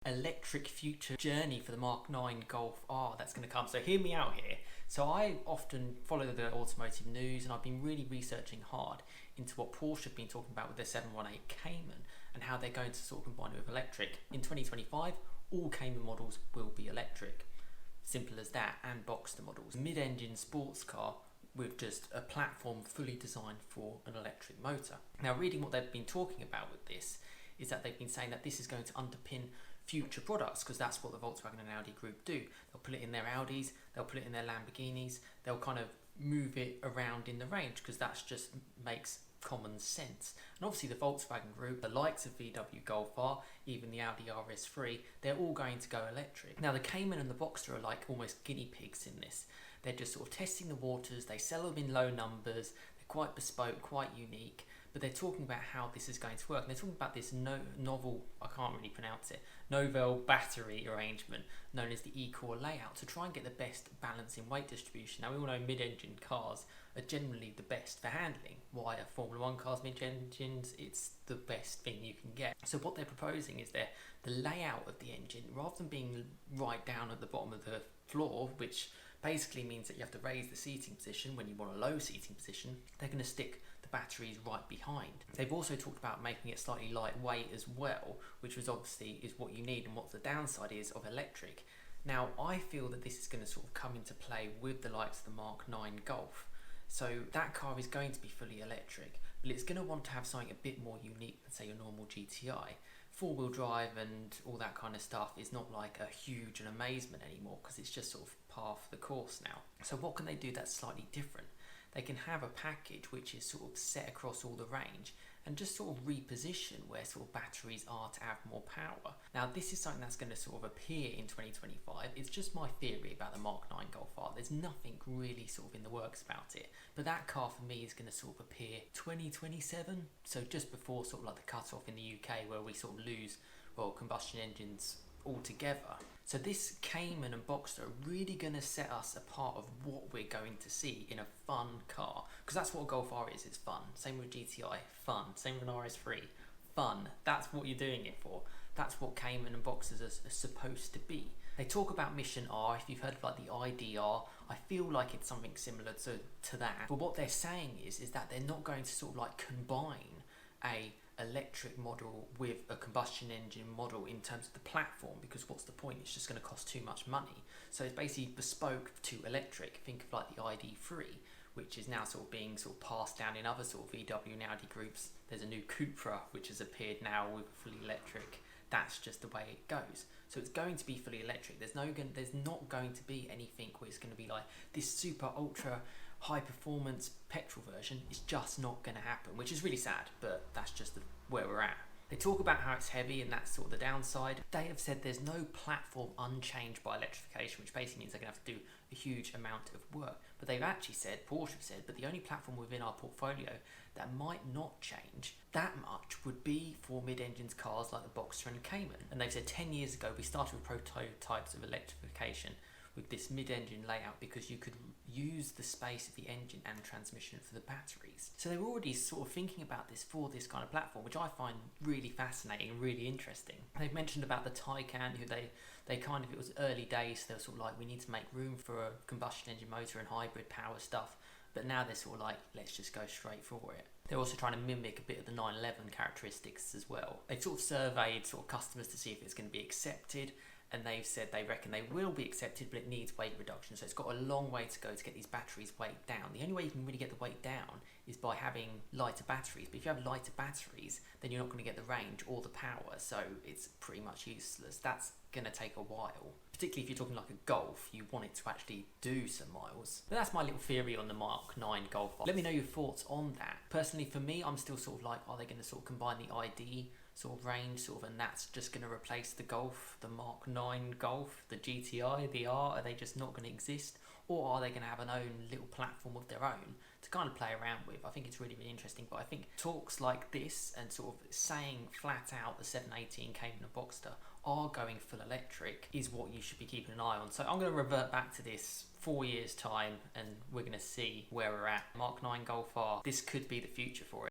electric future journey for the Mk9 Golf R that's going to come. So hear me out here. So I often follow the automotive news, and I've been really researching hard into what Porsche have been talking about with their 718 Cayman and how they're going to sort of combine it with electric. In 2025, all Cayman models will be electric. Simple as that. And Boxster models. Mid-engine sports car with just a platform fully designed for an electric motor. Now, reading what they've been talking about with this is that they've been saying that this is going to underpin future products, because that's what the Volkswagen and Audi group do. They'll put it in their Audis, they'll put it in their Lamborghinis, they'll kind of move it around in the range, because that's just makes common sense. And obviously the Volkswagen group, the likes of VW Golf R, even the Audi RS3, they're all going to go electric. Now the Cayman and the Boxster are like almost guinea pigs in this. They're just sort of testing the waters, they sell them in low numbers, they're quite bespoke, quite unique, but they're talking about how this is going to work. And they're talking about this novel, I can't really pronounce it, novel battery arrangement known as the E-Core layout to try and get the best balance in weight distribution. Now we all know mid-engine cars are generally the best for handling. Why are Formula 1 cars mid-engines? It's the best thing you can get. So what they're proposing is the layout of the engine, rather than being right down at the bottom of the floor, which basically means that you have to raise the seating position when you want a low seating position, they're going to stick the batteries right behind. They've also talked about making it slightly lightweight as well, which was obviously is what you need and what the downside is of electric. Now I feel that this is going to sort of come into play with the likes of the Mk9 Golf. So that car is going to be fully electric, but it's going to want to have something a bit more unique than say your normal GTI. Four-wheel drive and all that kind of stuff is not like a huge and amazement anymore, because it's just sort of par for the course now. So what can they do that's slightly different? They can have a package which is sort of set across all the range and just sort of reposition where sort of batteries are to have more power. Now this is something that's going to sort of appear in 2025. It's just my theory about the Mk9 Golf R. There's nothing really sort of in the works about it, but that car for me is going to sort of appear 2027, so just before sort of like the cut off in the UK where we sort of lose, well, combustion engines altogether. So this Cayman and Boxster are really going to set us apart of what we're going to see in a fun car, because that's what a Golf R is. It's fun. Same with GTI, fun. Same with an RS3, fun. That's what you're doing it for. That's what Cayman and Boxsters are supposed to be. They talk about Mission R. If you've heard of like the IDR, I feel like it's something similar to that. But what they're saying is that they're not going to sort of like combine a electric model with a combustion engine model in terms of the platform, because what's the point? It's just going to cost too much money. So it's basically bespoke to electric. Think of like the ID3, which is now sort of being sort of passed down in other sort of VW and Audi groups. There's a new Cupra which has appeared now with fully electric. That's just the way it goes. So it's going to be fully electric. There's not going to be anything where it's going to be like this super ultra high performance petrol version. Is just not going to happen, which is really sad, but that's just where we're at. They talk about how it's heavy and that's sort of the downside. They have said there's no platform unchanged by electrification, which basically means they're going to have to do a huge amount of work. But they've actually said, Porsche have said, but the only platform within our portfolio that might not change that much would be for mid-engines cars like the Boxster and Cayman. And they've said 10 years ago we started with prototypes of electrification with this mid-engine layout, because you could use the space of the engine and transmission for the batteries. So they're already sort of thinking about this for this kind of platform, which I find really fascinating and really interesting. They've mentioned about the Taycan, who they kind of, it was early days, so they were sort of like, we need to make room for a combustion engine motor and hybrid power stuff. But now they're sort of like, let's just go straight for it. They're also trying to mimic a bit of the 911 characteristics as well. They've sort of surveyed sort of customers to see if it's going to be accepted, and they've said they reckon they will be accepted, but it needs weight reduction. So it's got a long way to go to get these batteries weight down. The only way you can really get the weight down is by having lighter batteries. But if you have lighter batteries, then you're not going to get the range or the power. So it's pretty much useless. That's going to take a while. Particularly if you're talking like a Golf, you want it to actually do some miles. But that's my little theory on the Mk9 Golf R. Let me know your thoughts on that. Personally, for me, I'm still sort of like, are they going to sort of combine the ID sort of range, sort of, and that's just going to replace the Golf, the Mk9 Golf, the GTI, the R? Are they just not going to exist? Or are they going to have an own little platform of their own to kind of play around with? I think it's really, really interesting. But I think talks like this and sort of saying flat out the 718 Cayman and Boxster are going full electric is what you should be keeping an eye on. So I'm going to revert back to this 4 years time and we're going to see where we're at. Mk9 Golf R, this could be the future for it.